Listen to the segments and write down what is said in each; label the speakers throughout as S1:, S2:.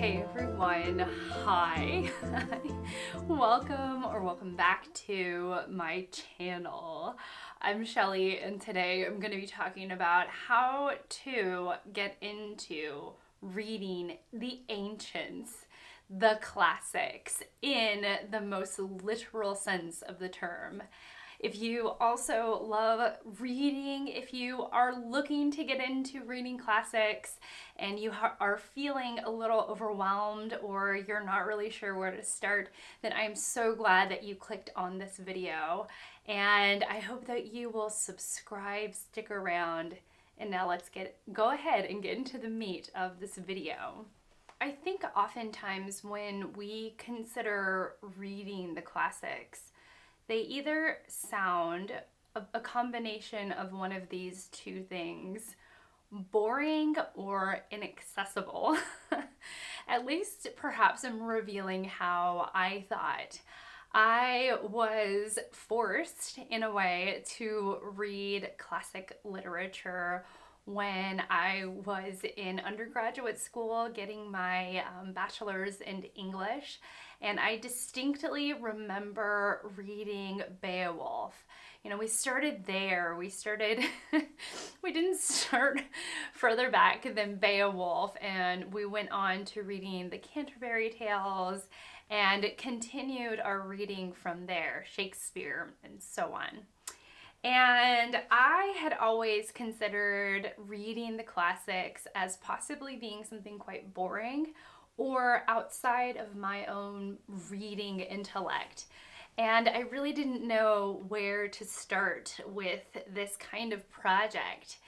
S1: Hey everyone, hi. Welcome back to my channel. I'm Shelly and today I'm going to be talking about how to get into reading the ancients, the classics, in the most literal sense of the term. If you also love reading, if you are looking to get into reading classics and you are feeling a little overwhelmed or you're not really sure where to start, then I'm so glad that you clicked on this video. And I hope that you will subscribe, stick around, and now let's go ahead and get into the meat of this video. I think oftentimes when we consider reading the classics, they either sound a combination of one of these two things, boring or inaccessible. At least perhaps I'm revealing how I thought. I was forced in a way to read classic literature when I was in undergraduate school getting my bachelor's in English, and I distinctly remember reading Beowulf. You know, we started there. We didn't start further back than Beowulf, and we went on to reading the Canterbury Tales and continued our reading from there, Shakespeare and so on. And I had always considered reading the classics as possibly being something quite boring or outside of my own reading intellect. And I really didn't know where to start with this kind of project.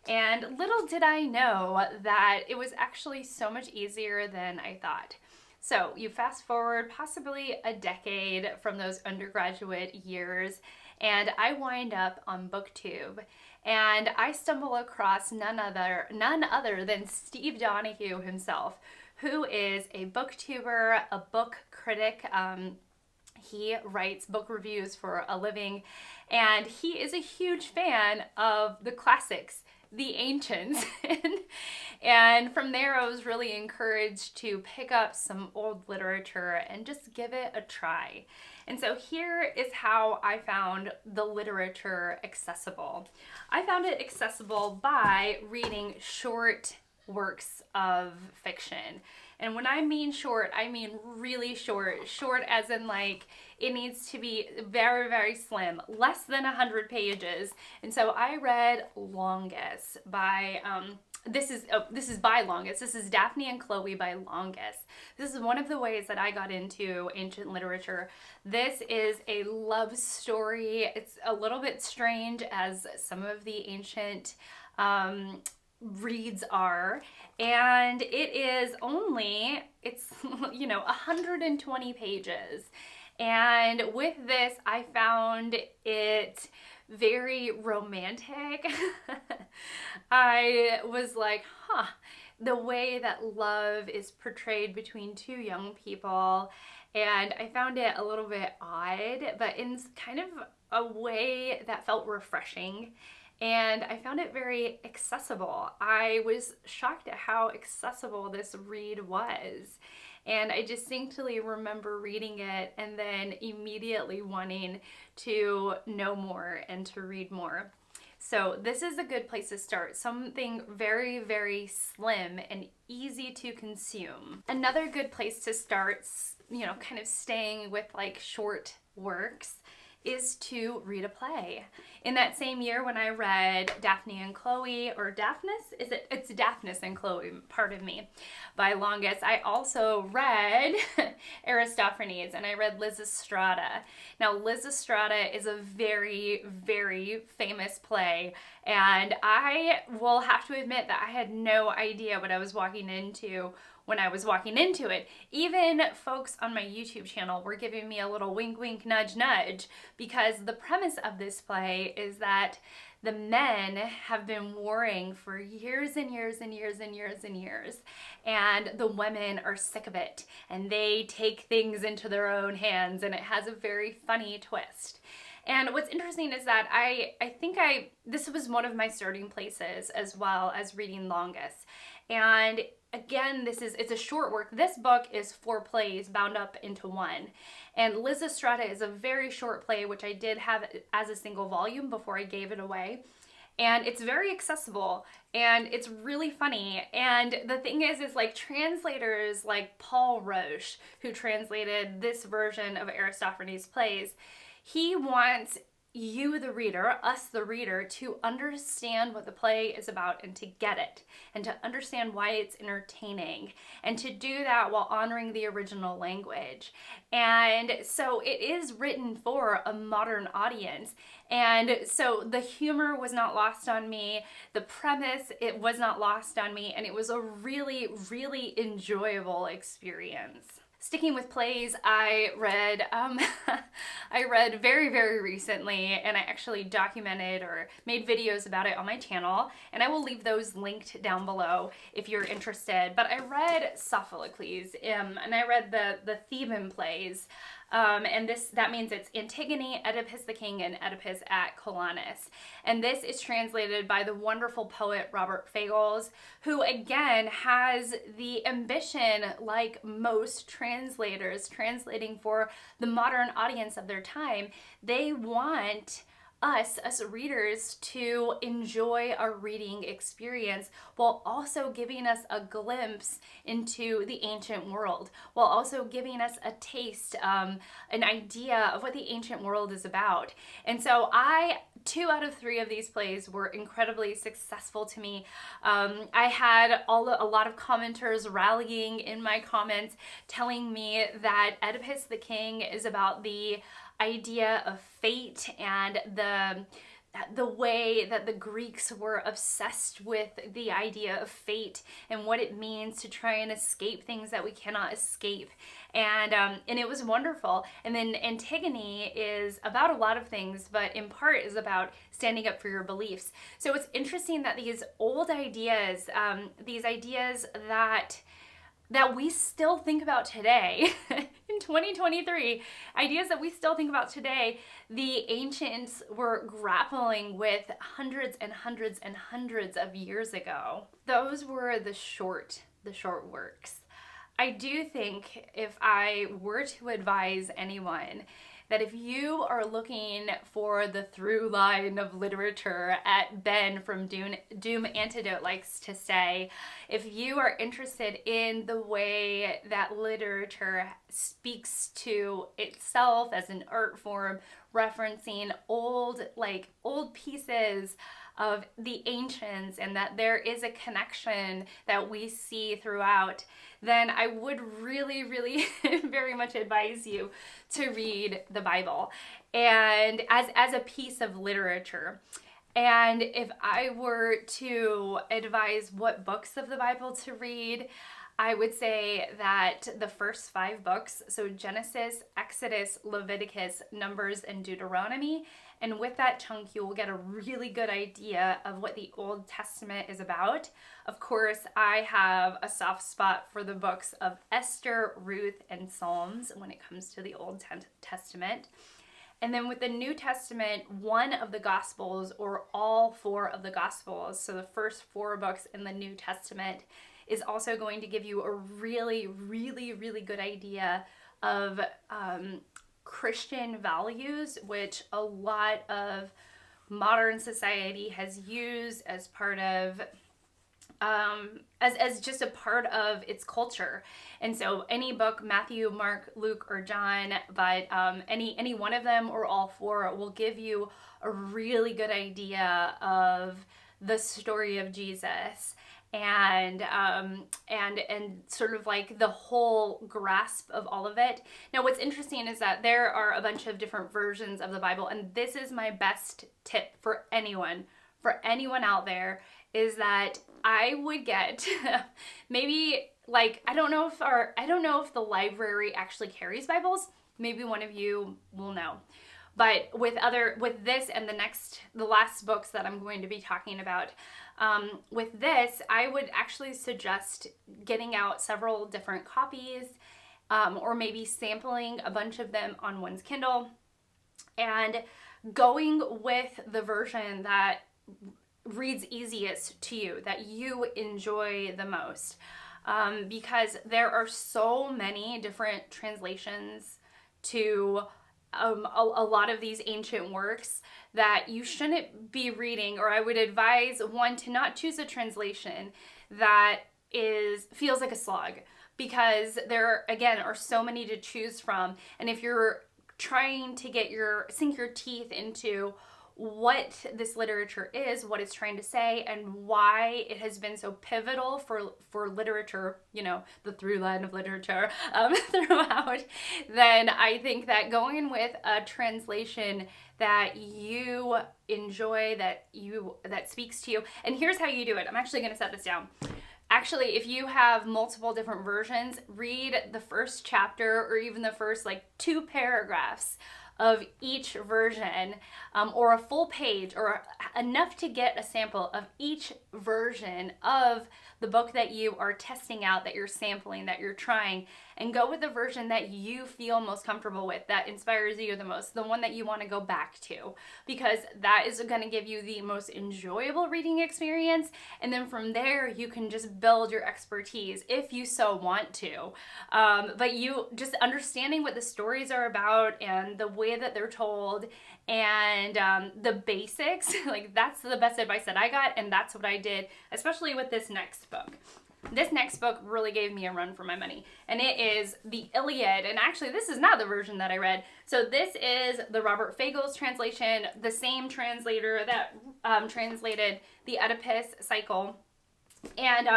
S1: And little did I know that it was actually so much easier than I thought. So you fast forward possibly a decade from those undergraduate years, and I wind up on booktube, and I stumble across none other than Steve Donahue himself, who is a booktuber, a book critic. He writes book reviews for a living, and he is a huge fan of the classics, the ancients. And from there I was really encouraged to pick up some old literature and just give it a try. And so here is how I found the literature accessible. I found it accessible by reading short works of fiction. And when I mean short, I mean really short. Short as in like it needs to be very, very slim, less than 100 pages. And so I read Longus by this is by Longus. This is Daphne and Chloe by Longus. This is one of the ways that I got into ancient literature. This is a love story. It's a little bit strange as some of the ancient reads are, and it is only, it's 120 pages. And with this I found it very romantic. I was like, the way that love is portrayed between two young people, and I found it a little bit odd, but in kind of a way that felt refreshing. And I found it very accessible. I was shocked at how accessible this read was. And I distinctly remember reading it and then immediately wanting to know more and to read more. So this is a good place to start. Something very, very slim and easy to consume. Another good place to start, kind of staying with like short works, is to read a play. In that same year when I read Daphne and Chloe, or Daphnis, it's Daphnis and Chloe, pardon me, by Longus, I also read Aristophanes, and I read Lysistrata. Now Lysistrata is a very, very famous play, and I will have to admit that I had no idea what I was walking into when I was walking into it. Even folks on my YouTube channel were giving me a little wink, wink, nudge, nudge, because the premise of this play is that the men have been warring for years and years and years and years and years, and the women are sick of it, and they take things into their own hands, and it has a very funny twist. And what's interesting is that this was one of my starting places as well as reading Longus. And again, it's a short work. This book is 4 plays bound up into one. And Lysistrata is a very short play, which I did have as a single volume before I gave it away. And it's very accessible and it's really funny. And the thing is like translators like Paul Roche, who translated this version of Aristophanes' plays, he wants you, the reader, us, the reader, to understand what the play is about and to get it and to understand why it's entertaining and to do that while honoring the original language. And so it is written for a modern audience. And so the humor was not lost on me. The premise, it was not lost on me. And it was a really, really enjoyable experience. Sticking with plays, I read very, very recently, and I actually documented or made videos about it on my channel, and I will leave those linked down below if you're interested. But I read Sophocles, and I read the Theban plays, and that means it's Antigone, Oedipus the King, and Oedipus at Colonus. And this is translated by the wonderful poet Robert Fagles, who again has the ambition, like most translators translating for the modern audience of their time. They want us readers to enjoy our reading experience while also giving us a glimpse into the ancient world, while also giving us a taste, an idea of what the ancient world is about. And so 2 out of 3 of these plays were incredibly successful to me. I had a lot of commenters rallying in my comments telling me that Oedipus the King is about the idea of fate and the way that the Greeks were obsessed with the idea of fate and what it means to try and escape things that we cannot escape. And it was wonderful. And then Antigone is about a lot of things, but in part is about standing up for your beliefs. So it's interesting that these old ideas, these ideas that we still think about today in 2023, ideas that we still think about today, the ancients were grappling with hundreds and hundreds and hundreds of years ago. Those were the short works. I do think if I were to advise anyone that if you are looking for the through line of literature, at Ben from Doom Antidote likes to say, if you are interested in the way that literature speaks to itself as an art form, referencing old pieces of the ancients, and that there is a connection that we see throughout, then I would really, really very much advise you to read the Bible and as a piece of literature. And if I were to advise what books of the Bible to read, I would say that the first 5 books, so Genesis, Exodus, Leviticus, Numbers, and Deuteronomy, and with that chunk, you will get a really good idea of what the Old Testament is about. Of course, I have a soft spot for the books of Esther, Ruth, and Psalms when it comes to the Old Testament. And then with the New Testament, one of the Gospels or all 4 of the Gospels, so the first 4 books in the New Testament, is also going to give you a really, really, really good idea of Christian values, which a lot of modern society has used as part of as just a part of its culture. And so any book, Matthew, Mark, Luke, or John, but any one of them or all 4 will give you a really good idea of the story of Jesus and sort of like the whole grasp of all of it. Now, what's interesting is that there are a bunch of different versions of the Bible, and this is my best tip for anyone out there, is that I would get maybe like, I don't know if the library actually carries Bibles. Maybe one of you will know. But with this and the last books that I'm going to be talking about, with this, I would actually suggest getting out several different copies, or maybe sampling a bunch of them on one's Kindle, and going with the version that reads easiest to you, that you enjoy the most. Because there are so many different translations to a lot of these ancient works that you shouldn't be reading, or I would advise one to not choose a translation that feels like a slog, because there again are so many to choose from. And if you're trying to sink your teeth into what this literature is, what it's trying to say, and why it has been so pivotal for literature, the through line of literature throughout, then I think that going with a translation that you enjoy, that speaks to you. And here's how you do it. I'm actually going to set this down. Actually, if you have multiple different versions, read the first chapter or even the first 2 paragraphs of each version, or a full page, or enough to get a sample of each version of the book that you are testing out, that you're sampling, that you're trying, and go with the version that you feel most comfortable with, that inspires you the most, the one that you want to go back to, because that is going to give you the most enjoyable reading experience. And then from there, you can just build your expertise if you so want to. But you just understanding what the stories are about and the way that they're told, and the basics, that's the best advice that I got, and that's what I did, especially with this next book. This next book really gave me a run for my money, and it is the Illiad. And actually, this is not the version that I read. So this is the Robert Fagles translation, the same translator that translated the Oedipus cycle. And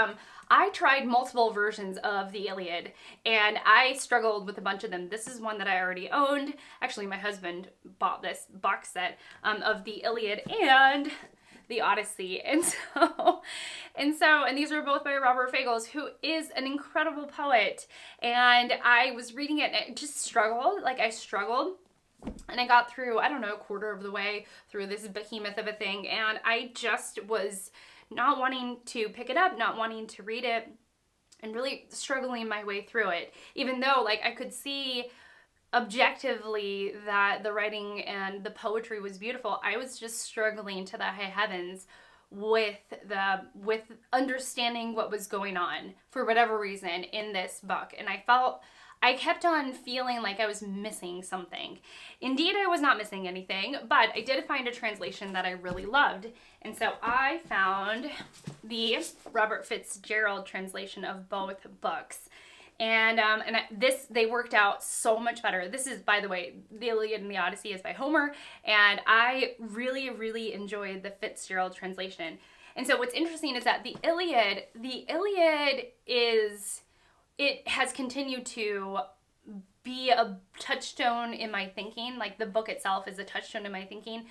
S1: I tried multiple versions of the Illiad, and I struggled with a bunch of them. This is one that I already owned. Actually, my husband bought this box set of the Illiad and the Odyssey. And these are both by Robert Fagles, who is an incredible poet. And I was reading it and it just struggled. I struggled. And I got through, I don't know, a quarter of the way through this behemoth of a thing. And I just was not wanting to pick it up, not wanting to read it, and really struggling my way through it. Even though, I could see objectively that the writing and the poetry was beautiful, I was just struggling to the high heavens with understanding what was going on for whatever reason in this book. And I kept on feeling like I was missing something. Indeed, I was not missing anything, but I did find a translation that I really loved. And so I found the Robert Fitzgerald translation of both books. And they worked out so much better. This is, by the way, the Illiad and the Odyssey is by Homer, and I really, really enjoyed the Fitzgerald translation. And so what's interesting is that the Illiad has continued to be a touchstone in my thinking. The book itself is a touchstone in my thinking,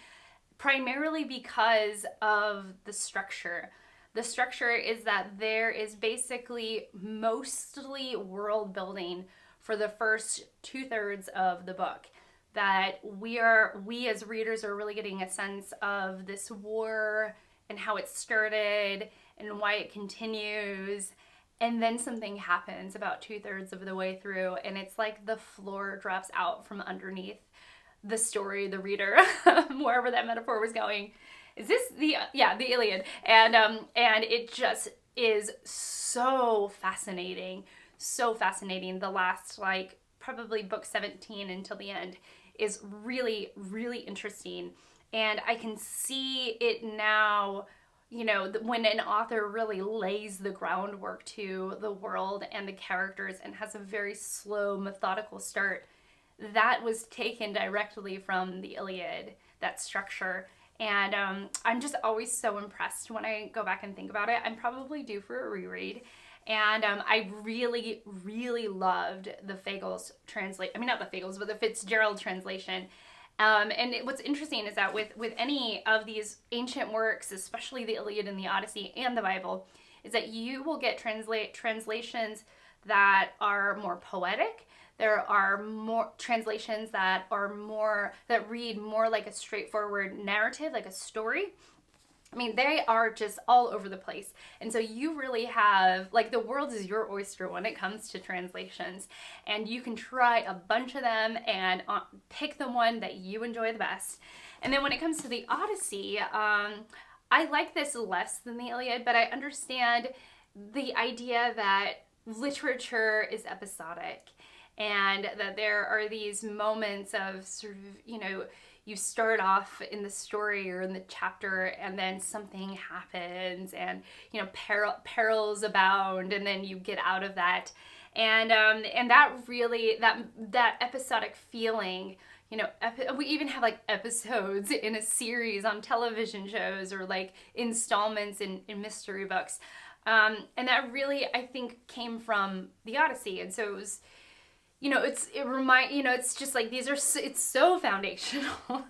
S1: primarily because of the structure. The structure is that there is basically mostly world building for the first 2/3 of the book. That we as readers are really getting a sense of this war and how it started and why it continues. And then something happens about 2/3 of the way through, and it's like the floor drops out from underneath the story, the reader, wherever that metaphor was going. Is this the Iliad? And it just is so fascinating. The last, probably book 17 until the end is really, really interesting. And I can see it now, when an author really lays the groundwork to the world and the characters and has a very slow, methodical start. That was taken directly from the Iliad, that structure. And I'm just always so impressed when I go back and think about it. I'm probably due for a reread. And I really, really loved the Fagles the Fitzgerald translation. What's interesting is that with any of these ancient works, especially the Illiad and the Odyssey and the Bible, is that you will get translations that are more poetic. There are more translations that read more like a straightforward narrative, like a story. I mean, they are just all over the place. And so you really have, like, the world is your oyster when it comes to translations. And you can try a bunch of them and pick the one that you enjoy the best. And then when it comes to the Odyssey, I like this less than the Iliad, but I understand the idea that literature is episodic and that there are these moments of sort of, you start off in the story or in the chapter and then something happens and, perils abound, and then you get out of that. And that really, that episodic feeling, we even have like episodes in a series on television shows or like installments in mystery books. And that really, I think, came from the Odyssey. And so it was, it's just like it's so foundational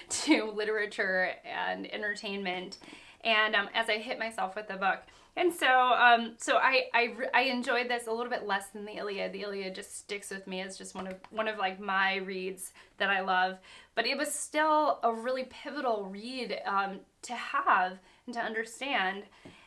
S1: to literature and entertainment. And as I hit myself with the book. And so I enjoyed this a little bit less than the Iliad. The Iliad just sticks with me as just one of like my reads that I love. But it was still a really pivotal read to have and to understand.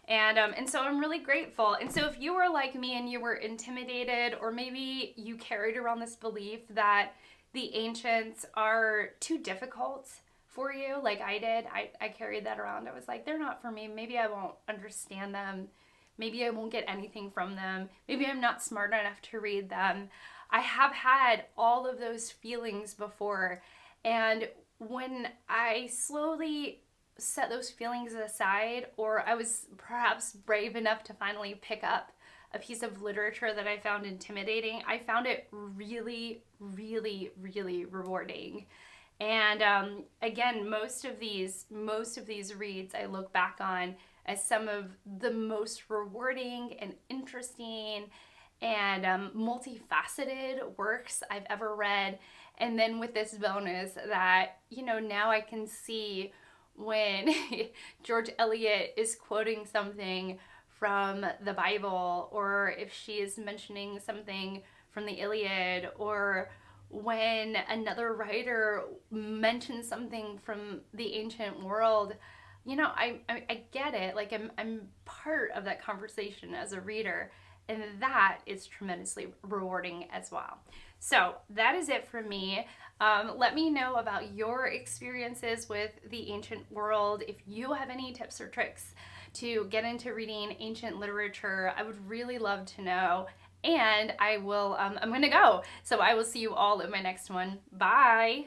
S1: And so I'm really grateful. And so if you were like me and you were intimidated, or maybe you carried around this belief that the ancients are too difficult for you, like I did, I carried that around. I was like, they're not for me. Maybe I won't understand them. Maybe I won't get anything from them. Maybe I'm not smart enough to read them. I have had all of those feelings before. And when I slowly set those feelings aside, or I was perhaps brave enough to finally pick up a piece of literature that I found intimidating, I found it really, really, really rewarding. And again, most of these reads I look back on as some of the most rewarding and interesting and multifaceted works I've ever read. And then with this bonus that, now I can see when George Eliot is quoting something from the Bible, or if she is mentioning something from the Illiad, or when another writer mentions something from the ancient world, I get it. Like I'm part of that conversation as a reader, and that is tremendously rewarding as well. So that is it for me. Let me know about your experiences with the ancient world. If you have any tips or tricks to get into reading ancient literature, I would really love to know. And I'm going to go. So I will see you all in my next one. Bye.